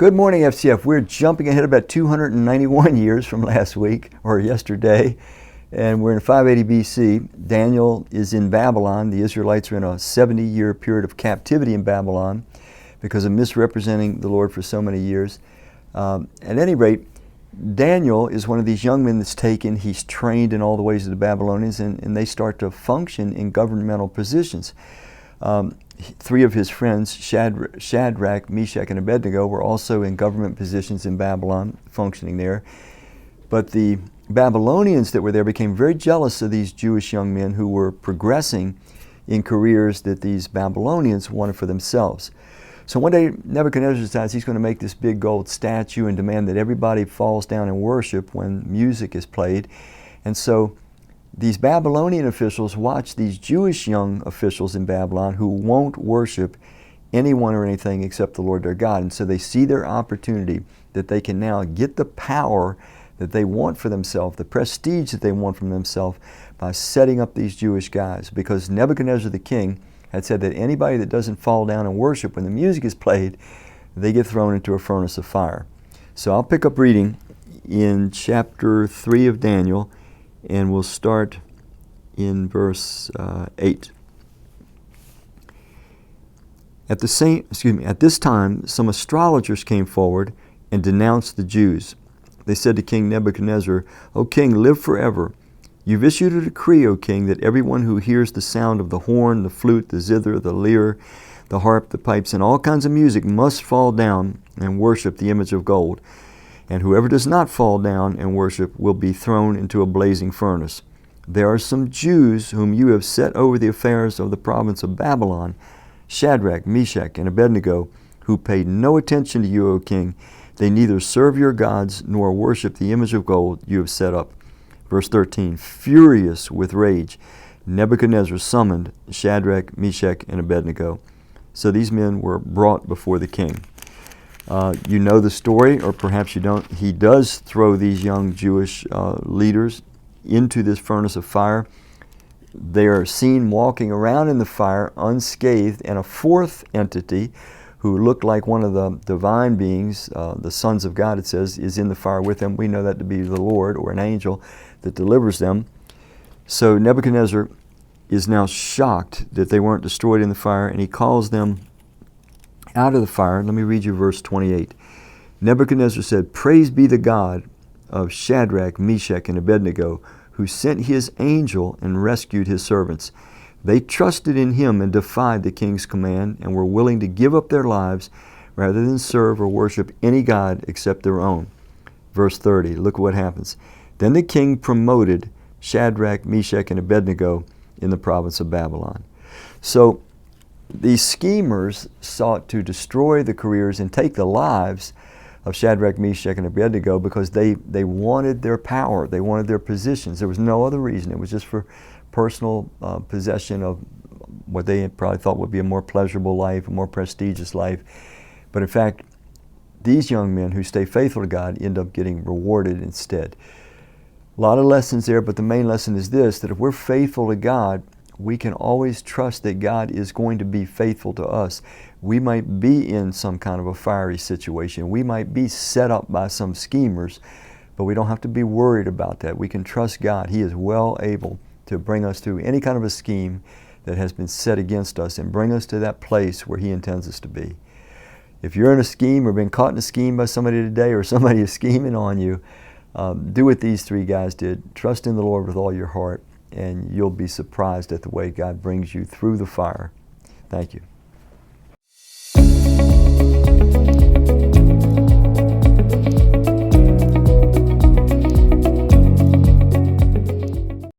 Good morning, FCF. We're jumping ahead about 291 years from last week, or yesterday, and we're in 580 BC. Daniel is in Babylon. The Israelites are in a 70-year period of captivity in Babylon because of misrepresenting the Lord for so many years. At any rate, Daniel is one of these young men that's taken. He's trained in all the ways of the Babylonians, and they start to function in governmental positions. Three of his friends, Shadrach, Meshach, and Abednego, were also in government positions in Babylon, functioning there. But the Babylonians that were there became very jealous of these Jewish young men who were progressing in careers that these Babylonians wanted for themselves. So one day Nebuchadnezzar decides he's going to make this big gold statue and demand that everybody falls down and worship when music is played. And so these Babylonian officials watch these Jewish young officials in Babylon who won't worship anyone or anything except the Lord their God. And so they see their opportunity that they can now get the power that they want for themselves, the prestige that they want from themselves, by setting up these Jewish guys. Because Nebuchadnezzar the king had said that anybody that doesn't fall down and worship when the music is played, they get thrown into a furnace of fire. So I'll pick up reading in chapter 3 of Daniel, and we'll start in verse 8. At this time, some astrologers came forward and denounced the Jews. They said to King Nebuchadnezzar, "O king, live forever. You've issued a decree, O king, that everyone who hears the sound of the horn, the flute, the zither, the lyre, the harp, the pipes, and all kinds of music must fall down and worship the image of gold. And whoever does not fall down and worship will be thrown into a blazing furnace. There are some Jews whom you have set over the affairs of the province of Babylon, Shadrach, Meshach, and Abednego, who paid no attention to you, O king. They neither serve your gods nor worship the image of gold you have set up." Verse 13, furious with rage, Nebuchadnezzar summoned Shadrach, Meshach, and Abednego. So these men were brought before the king. You know the story, or perhaps you don't. He does throw these young Jewish leaders into this furnace of fire. They are seen walking around in the fire unscathed, and a fourth entity who looked like one of the divine beings, the sons of God, it says, is in the fire with them. We know that to be the Lord or an angel that delivers them. So Nebuchadnezzar is now shocked that they weren't destroyed in the fire, and he calls them out of the fire. Let me read you verse 28. Nebuchadnezzar said, "Praise be the God of Shadrach, Meshach, and Abednego, who sent his angel and rescued his servants. They trusted in him and defied the king's command and were willing to give up their lives rather than serve or worship any god except their own." Verse 30, look what happens. Then the king promoted Shadrach, Meshach, and Abednego in the province of Babylon. So these schemers sought to destroy the careers and take the lives of Shadrach, Meshach, and Abednego because they wanted their power, they wanted their positions. There was no other reason. It was just for personal possession of what they probably thought would be a more pleasurable life, a more prestigious life. But in fact, these young men who stay faithful to God end up getting rewarded instead. A lot of lessons there, but the main lesson is this, that if we're faithful to God, we can always trust that God is going to be faithful to us. We might be in some kind of a fiery situation. We might be set up by some schemers, but we don't have to be worried about that. We can trust God. He is well able to bring us through any kind of a scheme that has been set against us and bring us to that place where He intends us to be. If you're in a scheme or been caught in a scheme by somebody today, or somebody is scheming on you, do what these three guys did. Trust in the Lord with all your heart, and you'll be surprised at the way God brings you through the fire. Thank you.